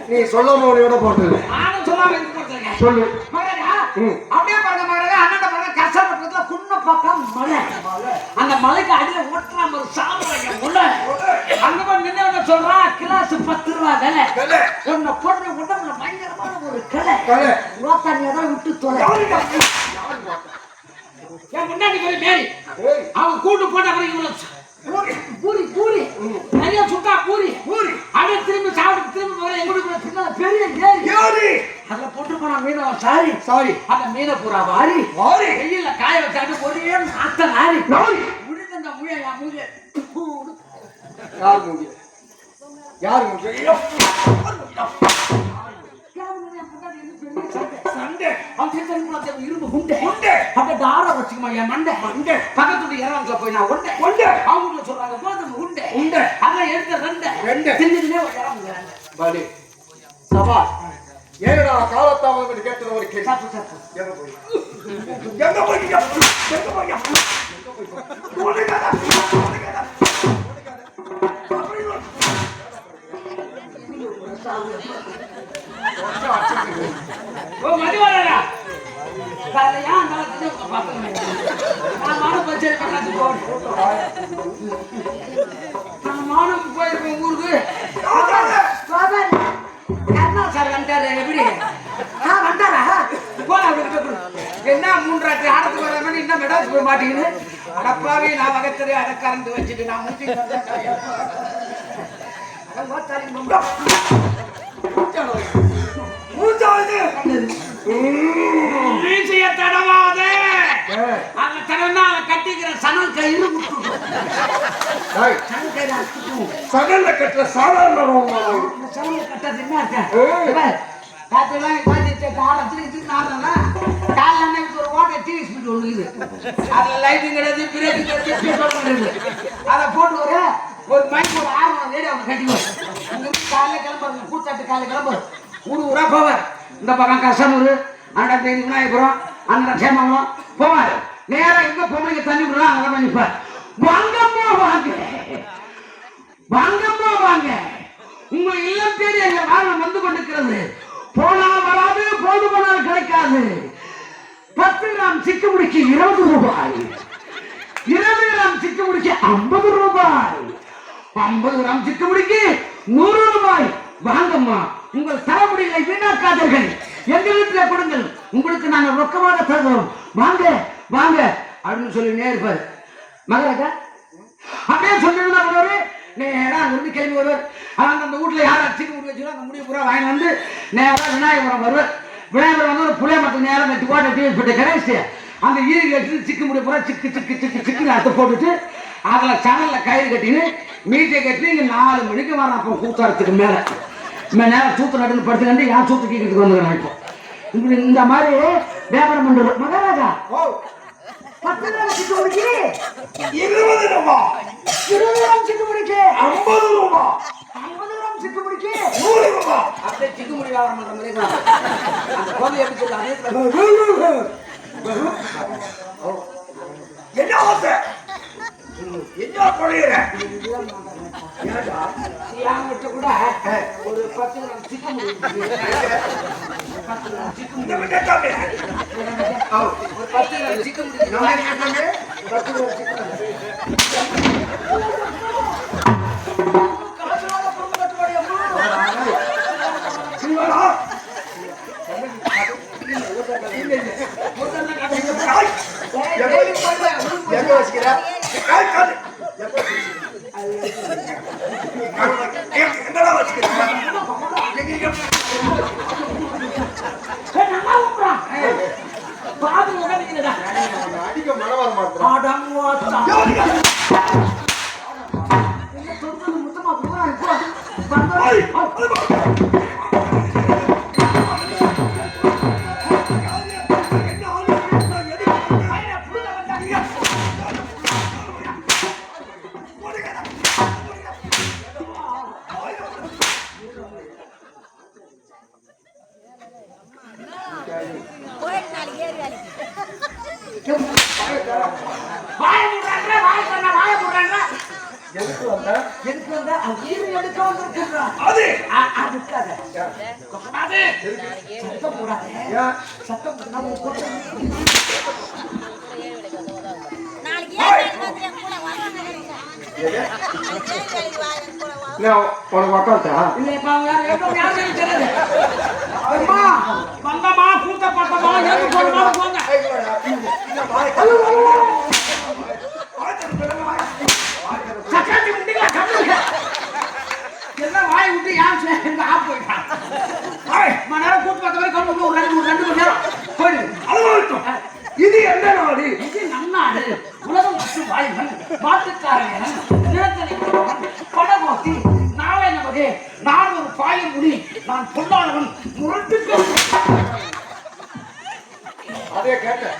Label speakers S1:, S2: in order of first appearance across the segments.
S1: நீ சொல்லாம போட்டு சொல்லு.
S2: அப்படியே பாருங்க மகனே, அண்ணன் பாருங்க, கஷ்டப்பட்டதுல குன்ன பக்கம் மலை. அந்த மலைக்கு அடியில ஓட்டுறாம ஒரு சாம்பரைய முல்லை. அங்க போய் நின்று சொல்றான், கிளாஸ் 10 ரூபா விலை. உன்னை பொண்ணு உடம்புல பயங்கரமான ஒரு கிளை. ரோத்தானியை தான் விட்டு தொலை. என் முன்னாடி போய் மேரி அவங்க கூட்டு போட்ட பூரி பூரி நிறைய சுட்டா பூரி பூரி அப்படியே திரும்பி சாப்பிட்டு திரும்பி போற எங்களுக்கு பின்னால பெரிய ஏரி அதுல போட்டு போனா மீன சாரி சாரி அந்த மீனை பூரா வாரி வாரி வெயில்ல காய வச்சாட்டு ஒரே நாத்த நாரி முடிந்த அந்த முய முய
S1: யார் முக்கிய
S2: இரும்பு குண்டை அப்ப தார வச்சுக்குமா என் மண்டை மண்டை பக்கத்துல இறங்க போய் நான் ஒண்டை ஒண்டை அவங்க சொல்றாங்க கோதுமை உண்டை உண்டை அதெல்லாம் எடுத்து ரெண்டு தின்னுதுனே இறங்குறாங்க
S1: பாடி சபா ஏடா காலத்தாமதம் கேட்டது ஒரு கேள்வி
S2: சாப்பு சாப்பு
S1: எங்க போய்
S2: ஓ மதிவாளரா காலையா அந்த பாத்துங்க நான் மானம் பச்சை பண்ணாச்சு நான் மானம் போயிருக்கேன் ஊருக்கு என்ன சார் வந்தாரு எப்படி வந்தாரா போல என்ன 3 ராத்திரி ஆடத்துக்கு வர மாதிரி இன்னும் மெடாஸ் போய் மாட்டீங்கன்னு அடப்பாவே நான் வகத்தறி அதை கறந்து வச்சுட்டு நான் கட்டிக்கிற சனல் கயிறு
S1: சகல்ல கட்டுற சாதாரண
S2: சனல் கட்டது என்ன காலைல ஒரு ஓட்ட டிவி ஸ்பீட் ஒண்ணு அதுல லைட்டிங் கிடையாது பிரேக்கிங் கிடையாது அதை போட்டு ஒரு மைக் அவன் கட்டிக்குவார். காலையில் கிளம்புறது கூத்தாட்டு காலையில் கிளம்புறது ஊர் ஊரா போவார். இந்த பக்கம் கசனூர், அண்டாத்தேதி விநாயகபுரம், அந்த சேமங்கலம் போவார். நேரம் எங்க பொம்பளைக்கு தண்ணி விடுறோம் அங்கே தான் நிற்பார். வாங்கம்மா வாங்க, வாங்கம்மா வாங்க, உங்க இல்லம் தேடி எங்க வாழ்வு வந்து கொண்டிருக்கிறது. போனா வராது, போது போனால் கிடைக்காது. 10 கிராம் சிக்கு முடிக்கு 20 ரூபாய், 20 கிராம் சிக்கு முடிக்கு 50 ரூபாய், 50 கிராம் சிக்கு முடிக்கு 100 ரூபாய். வாங்கம்மா, உங்கள் தலைமுடிகளை வீணாக்காதீர்கள், எங்க வீட்டில் கொடுங்கள், உங்களுக்கு நாங்கள் ரொக்கமாக தருகிறோம், வாங்க வாங்க அப்படின்னு சொல்லி நேர்ப்பார். மகராஜா அப்படியே சொல்லிருந்தா வருவாரு. நேரா அங்கிருந்து கிளம்பி வருவார். அந்த வீட்டுல யாரும் சிக்கு முடி வச்சுக்கோ அந்த முடிவு பூரா வாங்கி வந்து நேரா விநாயகபுரம் வருவார். விநாயகபுரம் வந்து ஒரு புளிய மரத்துக்கு நேரம் கட்டி போட்டு டிவி கடைசி அந்த ஈரி எடுத்து சிக்கு முடி பூரா சிக்கு சிக்கு சிக்கு சிக்குன்னு அறுத்து போட்டுட்டு அதுல சணல்ல கயிறு கட்டின்னு மீட்டை கட்டி இங்க 4 மணிக்கு வரேன். அப்போ கூத்தாரத்துக்கு மேல நேரம் சூத்து நடுன்னு படுத்துக்கிட்டு ஏன் சூத்து கீக்கிறதுக்கு வந்துக்கிறேன். இப்போ இப்படி இந்த மாதிரி வியாபாரம் பண்றது. மகாராஜா 10 கிராம் சிக்கு முடிக்கு
S3: 20 ரூபாய்,
S2: 20 கிராம் சிக்கு முடிக்கு
S3: 50 ரூபாய்,
S2: 50 கிராம் சிக்கு முடிக்கு
S3: 100 ரூபாய்.
S2: அப்படியே சிக்கு முடி வியாபாரம் பண்ற மாதிரி அந்த கோவில் எப்படி சொல்லுவாங்க?
S3: என்ன ஆசை? என்ன கொள்ளையிற?
S2: என்கிட்ட கூட ஒரு 10 கிராம் சிக்கு முடி இருக்கு. 10 கிராம் சிக்கு முடி
S3: இந்த விட்டாமே.
S2: ஒரு 10 கிராம் சிக்கு முடி 10 கிராம் சிக்கு முடி காசுனால பொண்ணு கட்டுவாடி அம்மா.
S3: சிவரா,
S1: எங்க வச்சுக்கிற
S3: காய் காது. என்னடா வச்சுக்கிற?
S2: நல்லா ஊப்புறா. பாதி உடனே
S1: அடிக்க மழை வர மாட்டேன்.
S2: முத்தமா போறா.
S1: எதுக்கு வந்த?
S2: எதுக்கு வந்தா ஈரு எடுக்க வந்திருக்கா?
S3: அது
S2: அதுக்காக கூடாது. சத்தம் போடாத.
S1: ஏன்?
S2: சத்தம் போட்டா உன் கூட்டம்
S1: இல்ல, உனக்கு உக்காந்தா?
S2: இல்ல இப்ப அவங்க யாரும் தெரியாது. அம்மா வந்தமா கூட்ட பட்டமா எது போடுமா போங்க. சக்காத்தி முட்டிங்களா கம்முங்க. எல்லாம் வாய் விட்டு யார் சேர்ந்து ஆப் போயிட்டான். மணி நேரம் கூட்டு பார்த்த வரைக்கும் கம்மு ஒரு 2 மணி நேரம் போயிடு.
S3: அழுவாட்டும். இது என்ன நாடு?
S2: இது நன்னாடு. உலகம் விட்டு வாய்வன் மாட்டுக்காரன் நிலத்தனை படகோத்தி நாளை நமக்கு நான் ஒரு பாய முடி நான் பொல்லாதவன் முரட்டுக்கு.
S1: அதே கேட்டேன்.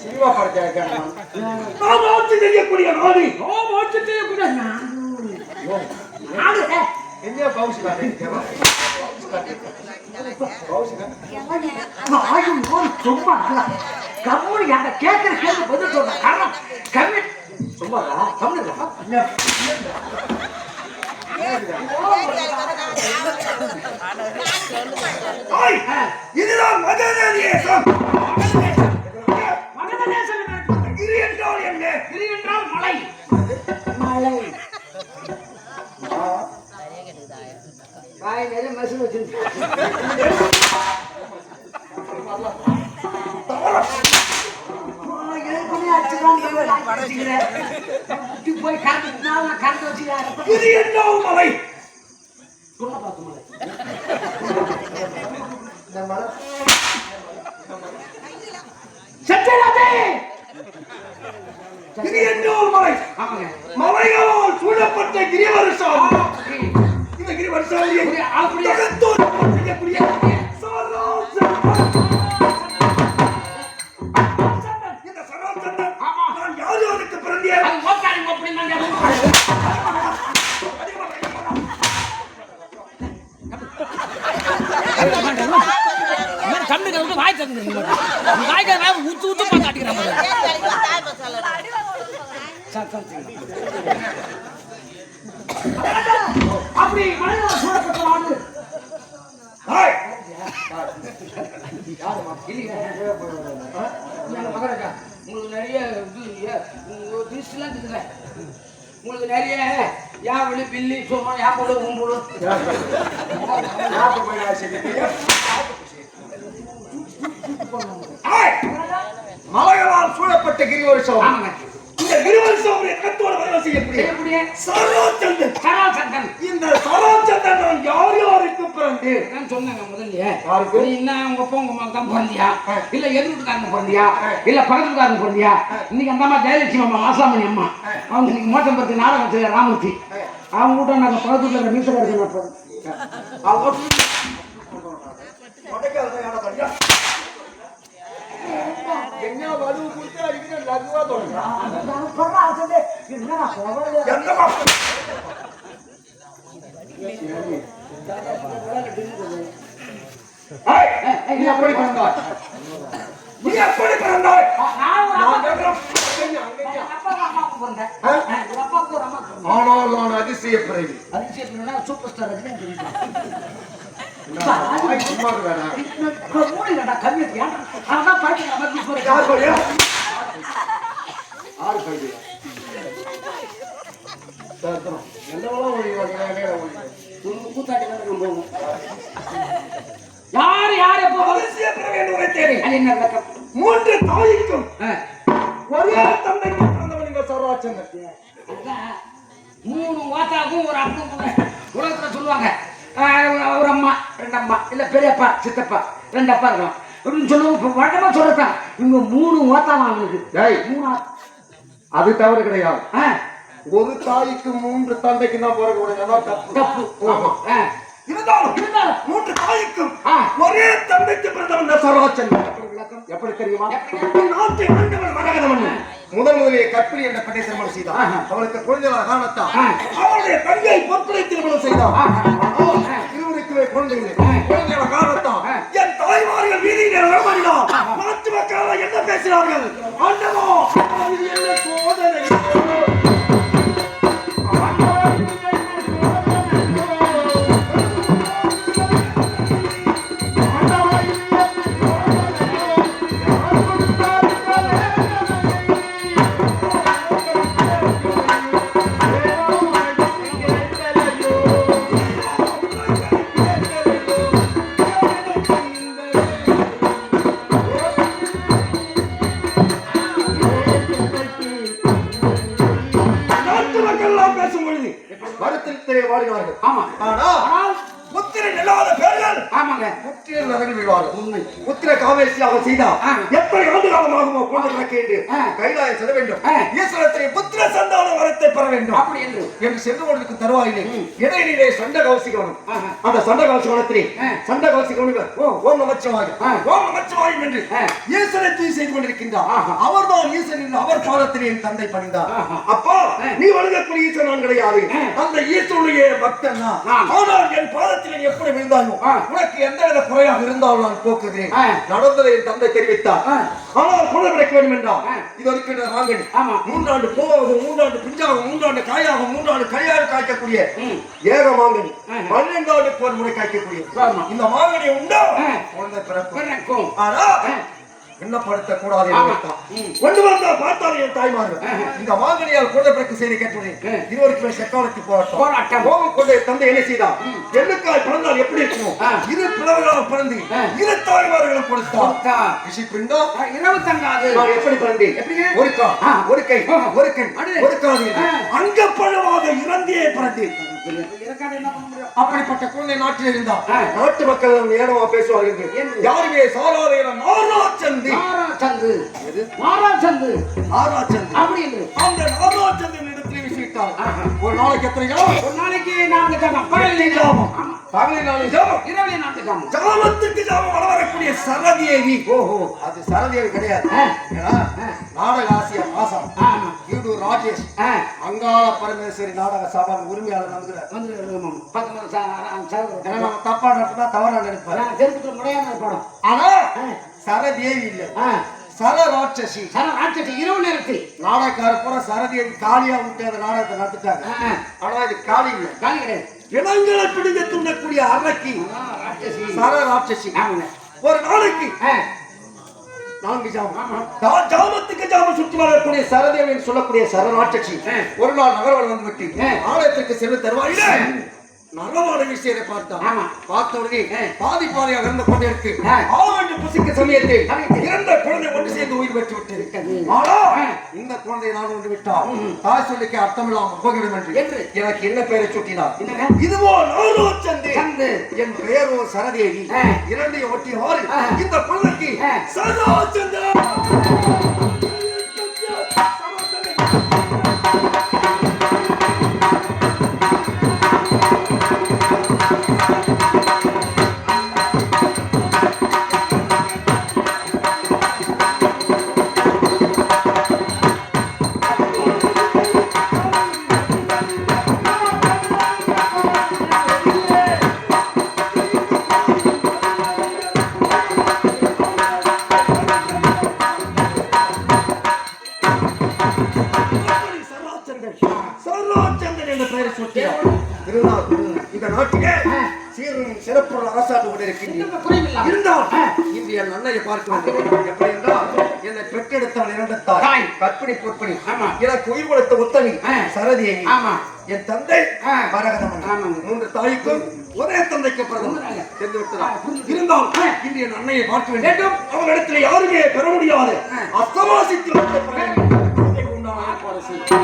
S1: சினிமா படத்தை கேட்டேன்.
S3: நாம் ஆட்சி செய்யக்கூடிய நாடு.
S2: மாட்டு செய்யக்கூட நாடு
S1: என்ன பவுஸ் காட்டு? பவுஸ்
S2: ஆயும் போது சும்மா கம்முனு யார கேட்கிற கேள்வி பதில் சொல்ற காரணம் கம்மி சும்மா கம்முனு
S3: இதுதான் மகதேசம்.
S2: மகதேசம்
S3: கிரி என்றால் என்ன?
S2: கிரி என்றால் மலை. மலை வாய் நிறைய மசூல் வச்சிருக்கேன். போய் கரண்ட் வச்சுக்கிறேன்.
S3: இது என்ன மலை? இது என்ன மலை? மலைகளால் சூழப்பட்ட கிரிவரிசம். இந்த கிரிவரிசம் செய்யக்கூடிய இந்த சராசந்தன் நான் யார் யாருக்கு பிறந்தேன்?
S2: கண்ணு கழுவிட்டு வாய் தந்து வாய்க்கார ஊத்து ஊத்து பார்த்து அடிக்கிறாங்க. அப்படி மலையாள சூழப்பட்ட வாழ்வு
S3: ஏய்,
S2: மகரக்கா உங்களுக்கு நிறைய இருக்குல்ல, உங்களுக்கு நிறைய யாவளி பில்லி சோமா யாப்போடு உம்போடு
S3: ஏய், மலைகளால் சூழப்பட்ட கிரிவரிசம்.
S2: ஆமாங்க.
S3: இந்த கிரிவரிசம் எக்கத்தோட வரவசி எப்படி?
S2: எப்படியே
S3: சரோஜந்தன்.
S2: சராசந்தன்
S3: இந்த சரோஜந்தன் நான் யார் யாருக்கு பிறந்து?
S2: நான் சொன்னேங்க முதல்ல.
S3: யாருக்கு?
S2: நீ என்ன உங்க அப்பா உங்க மகன் தான் பிறந்தியா, இல்ல எதிர்காரங்க பிறந்தியா, இல்ல பக்கத்துக்காரங்க பிறந்தியா? இன்னைக்கு அந்த அம்மா ஜெயலட்சுமி அம்மா மாசாமணி அம்மா அவங்க இன்னைக்கு மோட்டம் பத்தி நாடகம் செய்ய ராமூர்த்தி அவங்க கூட நாங்க பக்கத்துல இருக்கிற மீசக்காரங்க அவங்க
S1: என்ன வலு கொடுத்து அடிக்கிற லகுவா தோணுதா?
S3: எந்த மாசம்? ஏய்,
S1: நீ எப்படி பிறந்தாய்?
S3: நீ எப்படி பிறந்தாய்?
S1: நான் கேட்கிறேன். ஆனால் நான் அதிசய பிறவி.
S2: சூப்பர் ஸ்டார்
S1: சும்மா வேணாம்.
S3: யார் போறியா?
S1: ஆறு பையன் எல்லாம்
S2: யாரு யாரு
S3: அதிசய பிறவி என்று உரைத்தேனே.
S2: அது என்ன விளக்கம்?
S3: 3 தாய்க்கும் ஒரே தந்தைக்கு பிறந்தவன் இந்த சரோஜந்தன்.
S2: அதான் 3 வாத்தாக்கும் ஒரு அப்பனும் உலகத்துல சொல்லுவாங்க. ஒரு அம்மா 2 அம்மா இல்ல பெரியப்பா சித்தப்பா 2 அப்பா இருக்கலாம் அப்படின்னு சொல்லுவோம். இப்ப வழக்கமா சொல்லத்தான் இவங்க 3 வாத்தாவும் அவனுக்கு.
S1: டேய்,
S2: 3
S1: அது தவறு கிடையாது. ஒரு தாய்க்கு 3 தந்தைக்கு தான் பிறக்கக்கூடிய தப்பு.
S2: தப்பு.
S1: ஆமா.
S3: இருந்தாலும் 3 தாய்க்கும் ஒரே தந்தைக்கு பிறந்தவன் இந்த சரோஜந்தன்.
S1: எப்படி தெரியுமா?
S3: நாட்டை ஆண்டவன் மரகதமன்னன்
S1: முதலிலே கற்பிணி என்ற பெண்ணை திருமணம் செய்தான். அவளுக்கு குழந்தைகள் காரணத்தான்
S3: அவருடைய தங்கை பொற்களை திருமணம் செய்தான்.
S1: இருவருக்குமே குழந்தைகள் குழந்தைகள் காரணத்தான்
S3: என் தாய்மார்கள் வீதியிலே வரமாடினார். நாட்டு மக்கள் என்ன பேசினார்கள்? ஆண்டவா, இது என்ன சோதனை?
S1: வருத்தத்திலே வாடுகிறார்கள்.
S2: ஆமா.
S1: ஆனால்
S3: புத்திரன் இல்லாத பேர்கள்
S2: ஆமாங்க.
S1: புத்திரன் நரகில் விழுவார்கள்.
S2: உண்மை.
S1: புத்திர காமேசியாக செய்தார்.
S3: எப்படி ஆண்டு காலமாகுமோ
S1: குழந்தை பிறக்க என்று கைலாயம் செல்ல வேண்டும்.
S3: ஈஸ்வரத்தை புத்திர சந்தான வரத்தை பெற வேண்டும்
S2: அப்படி என்று
S1: சென்று கொண்டிருக்கும் தருவாயிலே இடையிலே சண்ட கவசிக்கணும். அந்த சண்ட கவசிக்கணத்திலே சண்ட கவசிக்கணும் ஓம் நமச்சிவாய
S3: ஓம் நமச்சிவாயம் என்று
S1: ஈஸ்வரை தூய் செய்து கொண்டிருக்கின்றார். அவர்தான் ஈஸ்வரன் என்று அவர் பாதத்திலே என் தந்தை பணிந்தார்.
S3: அப்பா, நீ வணங்கக்கூடிய ஈஸ்வரன் நான் கிடையாது. அந்த ஈஸ்வருடைய பக்தன் நான். ஆனால் என் பாதத்தில் எப்படி விழுந்தாயோ உனக்கு எந்தவித குறையாக இருந்தாலும் நான் போக்குகிறேன்.
S1: நடந்ததை என் தந்தை தெரிவித்தார்.
S3: ஆனால் குழந்தை கிடைக்க வேண்டும் என்றால்
S1: இது வரைக்கும் வாங்கடி
S3: 3 ஆண்டு பூவாகும், 3 ஆண்டு பிஞ்சாகும், 3 ஆண்டு காயாகும், 3 ஆண்டு கையாறு காய்க்கக்கூடிய
S1: ஏக மாங்கனி
S3: 12 ஆண்டு போர் முறை காய்க்கக்கூடிய இந்த மாங்கனி உண்டா
S1: குழந்தை பிறக்கும்.
S2: பிறக்கும்.
S3: ஆனா
S1: எண்ணப்படுத்த கூடாது.
S3: கொண்டு வந்தா பார்த்தாலும் என் தாய்மார்கள்
S1: இந்த மாங்கனியால் குழந்தை பிறக்க செய்தி கேட்பேன். இருவருக்குமே செக்காலத்தில்
S2: போராட்டம்.
S1: கோபம் கொண்டு தந்தை என்ன செய்தார்?
S3: எண்ணுக்காய் பிறந்தால் எப்படி இருக்கும்? இரு பிளவுகளால் பிறந்து இரு தாய்மார்களும் கொடுத்தார்.
S1: ரிஷி பிண்டம்
S2: இரவு தங்காது.
S1: நான் எப்படி பிறந்தேன்?
S2: எப்படிங்க?
S1: ஒரு கா, ஒரு கை, ஒரு கண், ஒரு காது.
S3: அங்கப்பழவாத இறந்தே பிறந்தேன்.
S1: அப்படிப்பட்ட குழந்தை நாட்டில் இருந்தார். நாட்டு மக்கள் ஏனவா பேசுவார்கள். யாருமே சாராத நாராச்சந்தி
S2: அப்படி என்று
S3: அந்த நாராச்சந்தின் இடத்திலே விசிட்டார்.
S1: ஒரு நாளைக்கு எத்தனை
S2: ஒரு நாளைக்கு இரவிலே 4 ஜாமம், பகலிலே
S3: ஜாமம்.
S2: ஆமா.
S3: பகலில் 4 ஜாமம்.
S2: இரவிலே 4 ஜாமம்.
S3: ஜாமத்துக்கு ஜாமம் வள வரக்கூடிய சரதேவி.
S1: ஓஹோ அது சரதேவி கிடையாது.
S3: ஏன்னா, நாடக ஆசிய மாசம்
S2: ஆமா.
S3: ஈடு ராஜேஷ் அங்காள பரமேஸ்வரி நாடக சபா உரிமையாளர் வந்துக்கிறார்.
S2: வந்து பக்கத்துல
S3: ஏன்னா நம்ம தப்பா நடத்தினா தவறா நினைப்பாரு.
S2: தெருக்குள்ள முறையான படம்.
S3: ஆனா சரதேவி இல்ல, சரராட்சசி.
S2: ராட்சசி இரவு நேரத்தில்
S3: நாடகக்கார பூரா சரதேவி காளியா விட்டு அந்த நாடகத்தை நடத்திட்டாங்க. ஆனா இது காளி இல்ல,
S2: காலி கிடையாது.
S3: இனங்களை பிடிக்க தூண்டக்கூடிய அரக்கி
S2: ராட்சசி
S3: சரராட்சசி.
S2: ஆமாங்க.
S3: ஒரு நாளைக்கு 4 ஜாமம். ஜாமத்துக்கு ஜாமம் சுற்றி வரக்கூடிய சரதேவி என்று சொல்லக்கூடிய சரராட்சசி ஒரு நாள் நகர்வல் வந்து விட்டு ஆலயத்திற்கு செல்ல தருவாயில நரவாட விஷயத்தை பார்த்தான்.
S2: ஆமா.
S3: பார்த்த உடனே பாதி பாதியாக இருந்து கொண்டிருக்கு. ஆவண்டு புசிக்க சமயத்தில் இரண்ட குழந்தை ஒன்று சேர்ந்து உயிர் பெற்று விட்டது. ஆனா இந்த குழந்தையை நான் ஒன்று விட்டால் தாய் சொல்லிக்கு அர்த்தமில்லாமல் போகிடும் என்று எனக்கு என்ன பெயரை சுட்டினார். இதுவோ நானோ சந்து, என் பெயரோ சரதேவி. இரண்டையும் ஒட்டியவாறு இந்த குழந்தைக்கு சரா சந்தா இந்த நாட்டிலே சீரும் சிறப்புள்ள அரசாண்டு கொண்டிருக்கின்றேன். இருந்தால் இன்று என் அன்னையை பார்க்க வேண்டும். எப்படி என்றால் என்னை பெற்றெடுத்தவள் இறந்தாய் கற்பிணி பொற்பணி. எனக்கு உயிர் கொடுத்த உத்தமி சரதேவி. என் தந்தை மரகதமன். 3 தாய்க்கும் ஒரே தந்தைக்கு பிறந்தவன் தெரிந்து விட்டதால் இருந்தால் இன்று என் அன்னையை பார்க்க வேண்டும். அவனிடத்தில் யாருமே பெற முடியாது. அஸ்தவாசித்து உண்டான ஏற்பாடு செய்யும்.